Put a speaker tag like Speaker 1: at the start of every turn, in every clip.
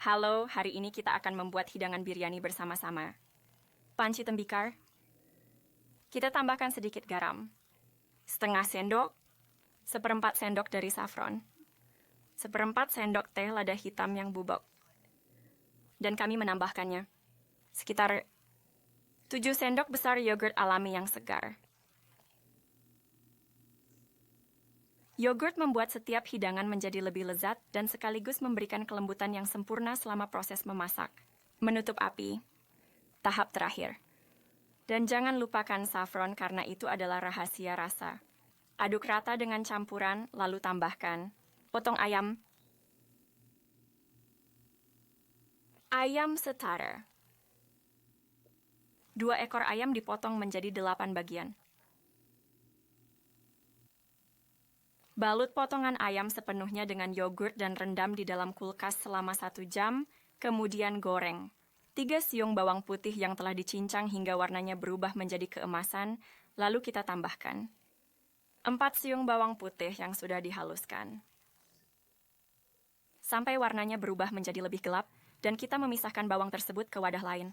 Speaker 1: Halo, hari ini kita akan membuat hidangan biryani bersama-sama. Panci tembikar. Kita tambahkan sedikit garam. Setengah sendok, seperempat sendok dari saffron. Seperempat sendok teh lada hitam yang bubuk. Dan kami menambahkannya. Sekitar 7 sendok besar yogurt alami yang segar. Yogurt membuat setiap hidangan menjadi lebih lezat dan sekaligus memberikan kelembutan yang sempurna selama proses memasak. Menutup api. Tahap terakhir. Dan jangan lupakan saffron karena itu adalah rahasia rasa. Aduk rata dengan campuran, lalu tambahkan. Potong ayam. Ayam setara. 2 ekor ayam dipotong menjadi 8 bagian. Balut potongan ayam sepenuhnya dengan yogurt dan rendam di dalam kulkas selama 1 jam, kemudian goreng. 3 siung bawang putih yang telah dicincang hingga warnanya berubah menjadi keemasan, lalu kita tambahkan. 4 siung bawang putih yang sudah dihaluskan. Sampai warnanya berubah menjadi lebih gelap, dan kita memisahkan bawang tersebut ke wadah lain.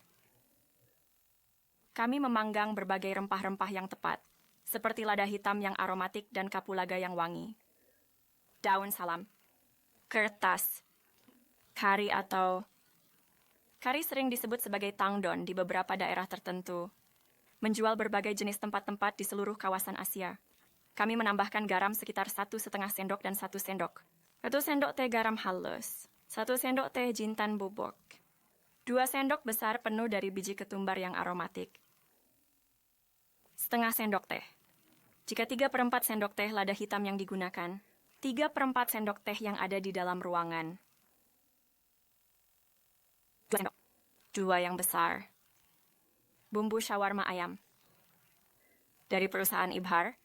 Speaker 1: Kami memanggang berbagai rempah-rempah yang tepat, seperti lada hitam yang aromatik dan kapulaga yang wangi. Daun salam, kertas, kari atau kari sering disebut sebagai tangdon di beberapa daerah tertentu, menjual berbagai jenis tempat-tempat di seluruh kawasan Asia. Kami menambahkan garam sekitar 1,5 sendok dan 1 sendok. 1 sendok teh garam halus, 1 sendok teh jintan bubuk, 2 sendok besar penuh dari biji ketumbar yang aromatik. Setengah sendok teh. Jika 3/4 sendok teh lada hitam yang digunakan, 3/4 sendok teh yang ada di dalam ruangan. 2 sendok. 2 yang besar. Bumbu shawarma ayam. Dari perusahaan Ibhar.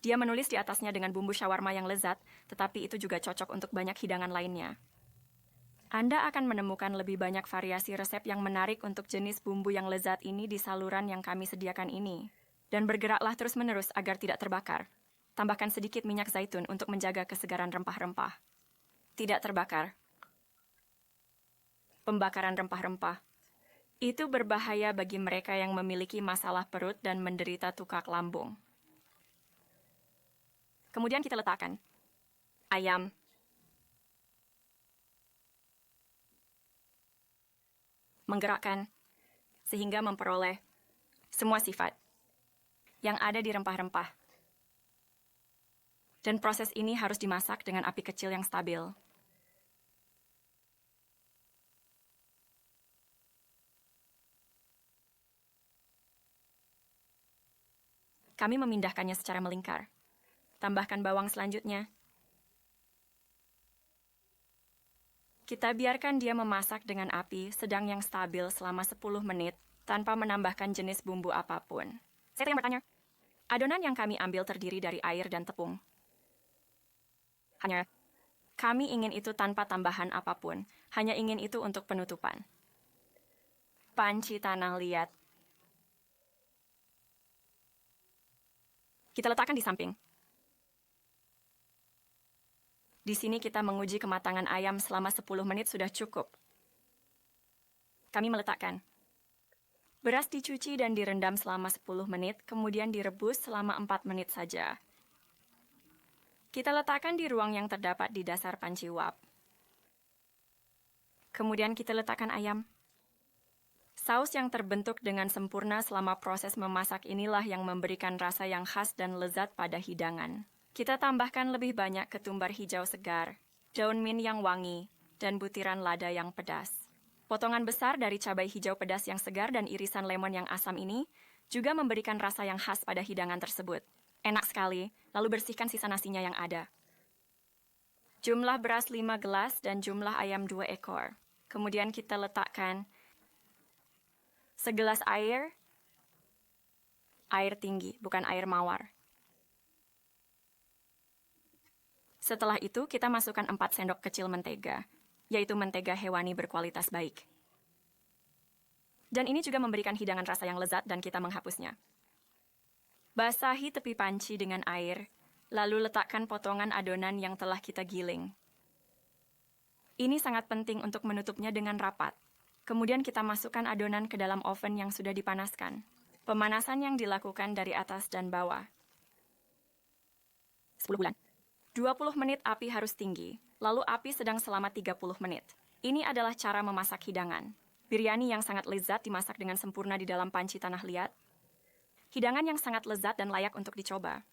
Speaker 1: Dia menulis di atasnya dengan bumbu shawarma yang lezat, tetapi itu juga cocok untuk banyak hidangan lainnya. Anda akan menemukan lebih banyak variasi resep yang menarik untuk jenis bumbu yang lezat ini di saluran yang kami sediakan ini. Dan bergeraklah terus-menerus agar tidak terbakar. Tambahkan sedikit minyak zaitun untuk menjaga kesegaran rempah-rempah. Tidak terbakar. Pembakaran rempah-rempah. Itu berbahaya bagi mereka yang memiliki masalah perut dan menderita tukak lambung. Kemudian kita letakkan ayam, menggerakkan, sehingga memperoleh semua sifat yang ada di rempah-rempah. Dan proses ini harus dimasak dengan api kecil yang stabil. Kami memindahkannya secara melingkar. Tambahkan bawang selanjutnya. Kita biarkan dia memasak dengan api sedang yang stabil selama 10 menit tanpa menambahkan jenis bumbu apapun. Saya yang bertanya. Adonan yang kami ambil terdiri dari air dan tepung. Hanya, kami ingin itu tanpa tambahan apapun. Hanya ingin itu untuk penutupan. Panci tanah liat. Kita letakkan di samping. Di sini kita menguji kematangan ayam selama 10 menit sudah cukup. Kami meletakkan. Beras dicuci dan direndam selama 10 menit, kemudian direbus selama 4 menit saja. Kita letakkan di ruang yang terdapat di dasar panci uap. Kemudian kita letakkan ayam. Saus yang terbentuk dengan sempurna selama proses memasak inilah yang memberikan rasa yang khas dan lezat pada hidangan. Kita tambahkan lebih banyak ketumbar hijau segar, daun mint yang wangi, dan butiran lada yang pedas. Potongan besar dari cabai hijau pedas yang segar dan irisan lemon yang asam ini juga memberikan rasa yang khas pada hidangan tersebut. Enak sekali, lalu bersihkan sisa nasinya yang ada. Jumlah beras 5 gelas dan jumlah ayam 2 ekor. Kemudian kita letakkan segelas air tinggi, bukan air mawar. Setelah itu, kita masukkan 4 sendok kecil mentega, yaitu mentega hewani berkualitas baik. Dan ini juga memberikan hidangan rasa yang lezat dan kita menghapusnya. Basahi tepi panci dengan air, lalu letakkan potongan adonan yang telah kita giling. Ini sangat penting untuk menutupnya dengan rapat. Kemudian kita masukkan adonan ke dalam oven yang sudah dipanaskan. Pemanasan yang dilakukan dari atas dan bawah. 10 bulan. 20 menit api harus tinggi, lalu api sedang selama 30 menit. Ini adalah cara memasak hidangan. Biryani yang sangat lezat dimasak dengan sempurna di dalam panci tanah liat. Hidangan yang sangat lezat dan layak untuk dicoba.